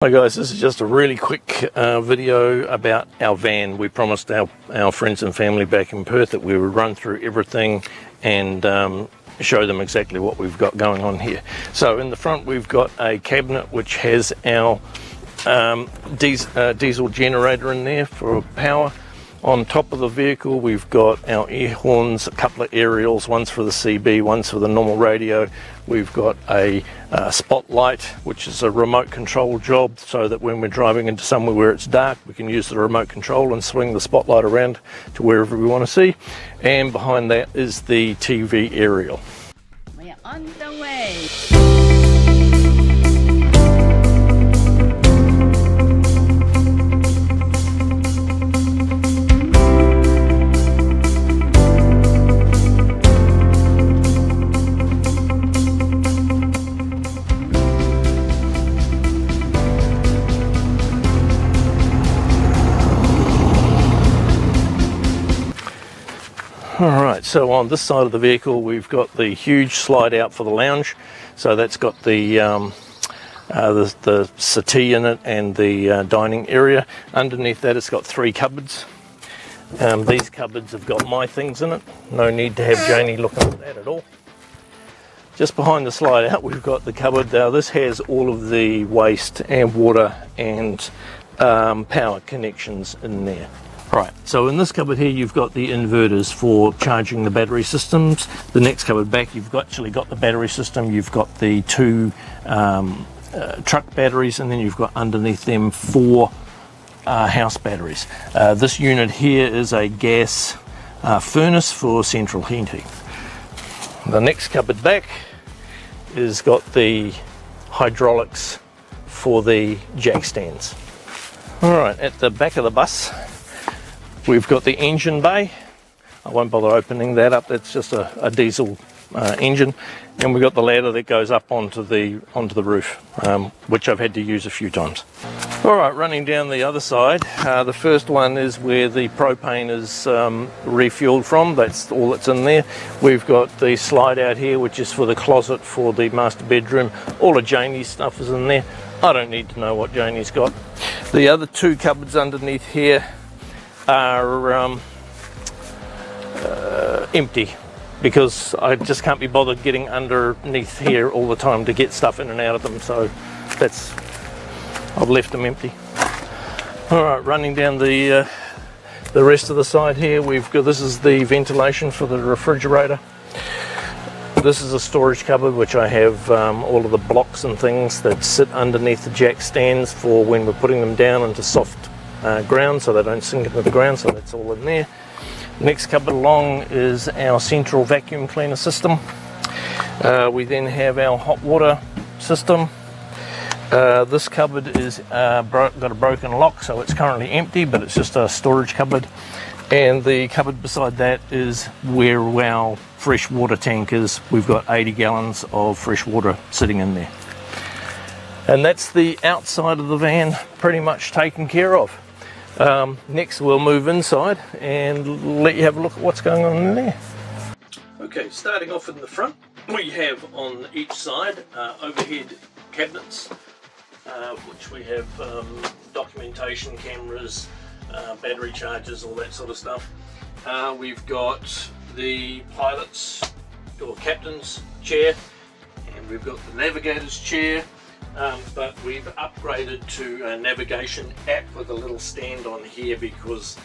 Hi guys, this is just a really quick video about our van. We promised our friends and family back in Perth that we would run through everything and show them exactly what we've got going on here. So in the front we've got a cabinet which has our diesel generator in there for power. On top of the vehicle we've got our air horns, a couple of aerials, one's for the CB, one's for the normal radio. We've got a spotlight, which is a remote control job, so that when we're driving into somewhere where it's dark we can use the remote control and swing the spotlight around to wherever we want to see. And behind that is the TV aerial. We're on the way. Alright, so on this side of the vehicle we've got the huge slide out for the lounge. So that's got the settee in it and the dining area. Underneath that it's got three cupboards. These cupboards have got my things in it. No need to have Jaynee looking at that at all. Just behind the slide out we've got the cupboard. Now this has all of the waste and water and power connections in there. Right, so in this cupboard here you've got the inverters for charging the battery systems. The next cupboard back you've actually got the battery system, you've got the two truck batteries, and then you've got underneath them four house batteries. This unit here is a gas furnace for central heating. The next cupboard back is got the hydraulics for the jack stands. Alright, at the back of the bus we've got the engine bay. I won't bother opening that up, that's just a diesel engine. And we've got the ladder that goes up onto the roof, which I've had to use a few times. Alright, running down the other side, the first one is where the propane is refueled from. That's all that's in there. We've got the slide out here, which is for the closet for the master bedroom. All of Jaynee's stuff is in there. I don't need to know what Jaynee's got. The other two cupboards underneath here are empty, because I just can't be bothered getting underneath here all the time to get stuff in and out of them, so I've left them empty. Alright, running down the rest of the side here, this is the ventilation for the refrigerator. This is a storage cupboard which I have all of the blocks and things that sit underneath the jack stands for when we're putting them down into soft ground so they don't sink into the ground, so that's all in there. Next cupboard along is our central vacuum cleaner system. We then have our hot water system. This cupboard is got a broken lock, so it's currently empty, but it's just a storage cupboard. And the cupboard beside that is where our fresh water tank is. We've got 80 gallons of fresh water sitting in there. And that's the outside of the van pretty much taken care of. Next we'll move inside and let you have a look at what's going on in there. Okay, starting off in the front, we have on each side overhead cabinets, which we have documentation cameras, battery chargers, all that sort of stuff. We've got the pilot's or captain's chair, and we've got the navigator's chair. But we've upgraded to a navigation app with a little stand on here because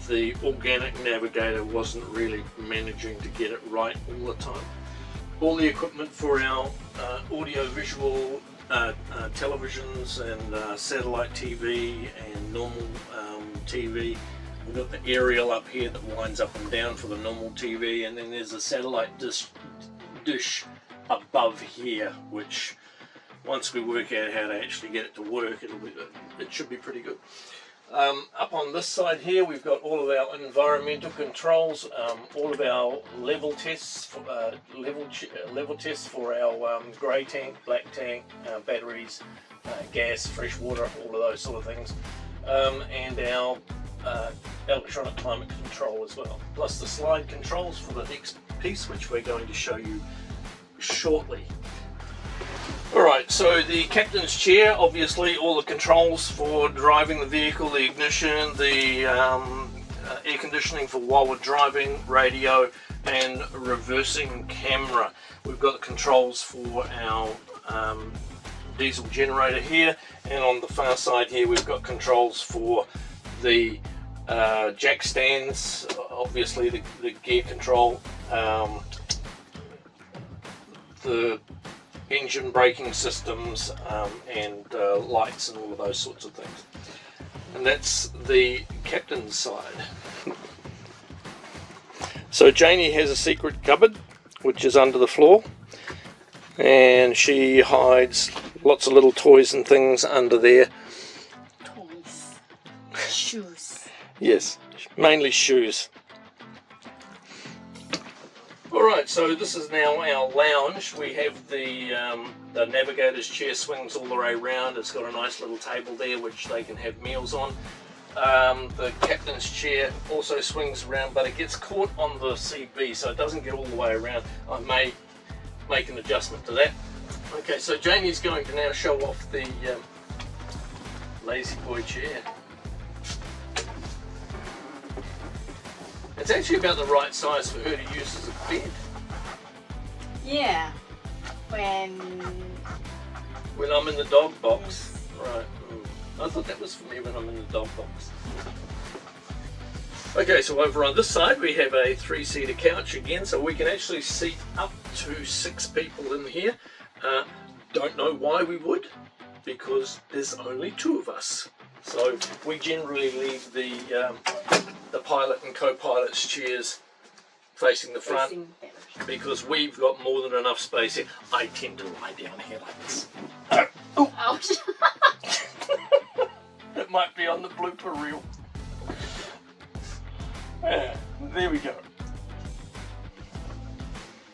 the organic navigator wasn't really managing to get it right all the time. All the equipment for our audio-visual televisions and satellite TV and normal TV. We've got the aerial up here that winds up and down for the normal TV, and then there's a satellite dish above here, which once we work out how to actually get it to work, it should be pretty good. Up on this side here we've got all of our environmental controls, all of our level tests for, level tests for our grey tank, black tank, batteries, gas, fresh water, all of those sort of things, and our electronic climate control as well, plus the slide controls for the next piece, which we're going to show you shortly. Alright, so the captain's chair, obviously all the controls for driving the vehicle, the ignition, the air conditioning for while we're driving, radio, and reversing camera. We've got the controls for our diesel generator here, and on the far side here we've got controls for the jack stands, obviously the gear control, the engine braking systems, and lights and all of those sorts of things. And that's the captain's side. So Jaynee has a secret cupboard which is under the floor, and she hides lots of little toys and things under there. Toys. Shoes. Yes, mainly shoes. Alright, so this is now our lounge. We have the navigator's chair swings all the way around. It's got a nice little table there which they can have meals on. The captain's chair also swings around, but it gets caught on the CB, so it doesn't get all the way around. I may make an adjustment to that. Okay, so Jaynee's going to now show off the lazy boy chair. It's actually about the right size for her to use as a bed. Yeah. When I'm in the dog box. Right. I thought that was for me when I'm in the dog box. Okay, so over on this side we have a 3-seater couch again, so we can actually seat up to 6 people in here. Don't know why we would, because there's only 2 of us. So we generally leave the pilot and co-pilot's chairs facing the front, because we've got more than enough space here. I tend to lie down here like this. Oh. ouch. It might be on the blooper reel. Yeah, there we go.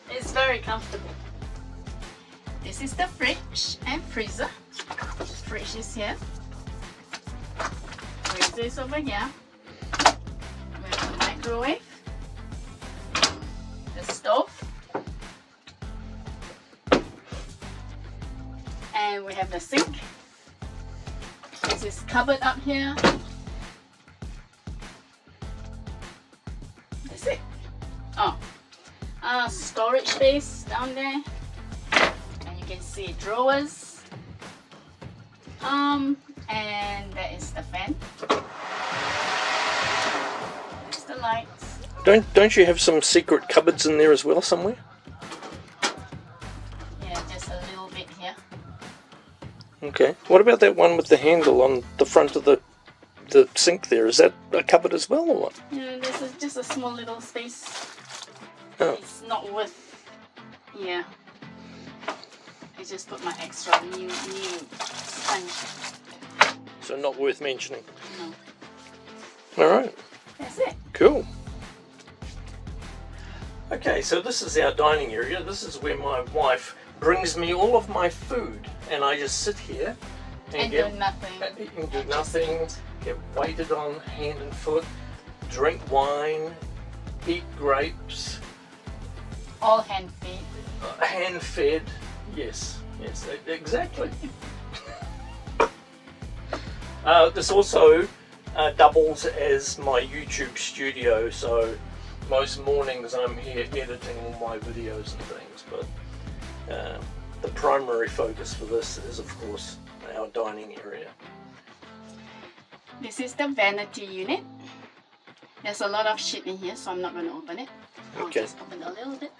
It's very comfortable. This is the fridge and freezer. The fridge is here. Freezer is over here. We have the microwave, the stove, and we have the sink. This is cupboard up here. That's it. Oh, storage space down there, and you can see drawers. And that is the fan. That's the lights. Don't you have some secret cupboards in there as well somewhere? Yeah, just a little bit here. Okay. What about that one with the handle on the front of the sink there? Is that a cupboard as well or what? Yeah, this is just a small little space. Oh. It's not worth. Yeah. I just put my extra new sponge. So not worth mentioning. No. Alright. That's it. Cool. Okay, so this is our dining area. This is where my wife brings me all of my food, and I just sit here And do nothing. And do nothing, get waited on hand and foot, drink wine, eat grapes. All hand feed. Hand fed, yes, exactly. This also doubles as my YouTube studio, so most mornings I'm here editing all my videos and things, but the primary focus for this is of course our dining area. This is the vanity unit. There's a lot of shit in here, so I'm not going to open it. I'll Okay. just open a little bit.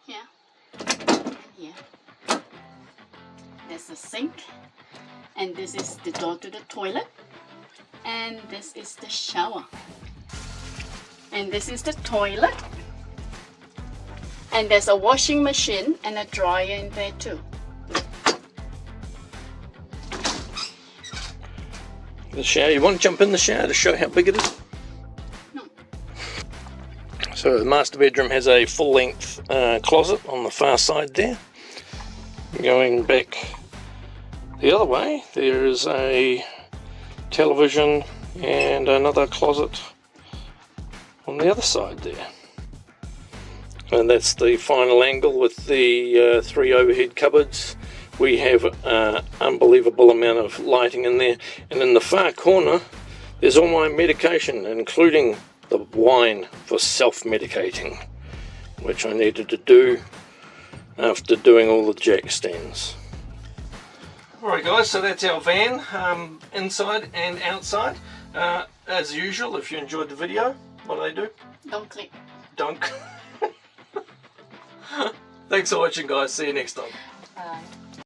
Here. And here. There's a sink. And this is the door to the toilet. And this is the shower. And this is the toilet. And there's a washing machine and a dryer in there too. The shower, you want to jump in the shower to show how big it is? No. So the master bedroom has a full-length closet on the far side there. Going back the other way, there is a television and another closet on the other side there. And that's the final angle with the 3 overhead cupboards. We have an unbelievable amount of lighting in there. And in the far corner, there's all my medication, including the wine for self-medicating, which I needed to do after doing all the jack stands. Alright guys, so that's our van, inside and outside. As usual, if you enjoyed the video, what do? Don't click. Don't. Thanks for watching guys, see you next time. Bye.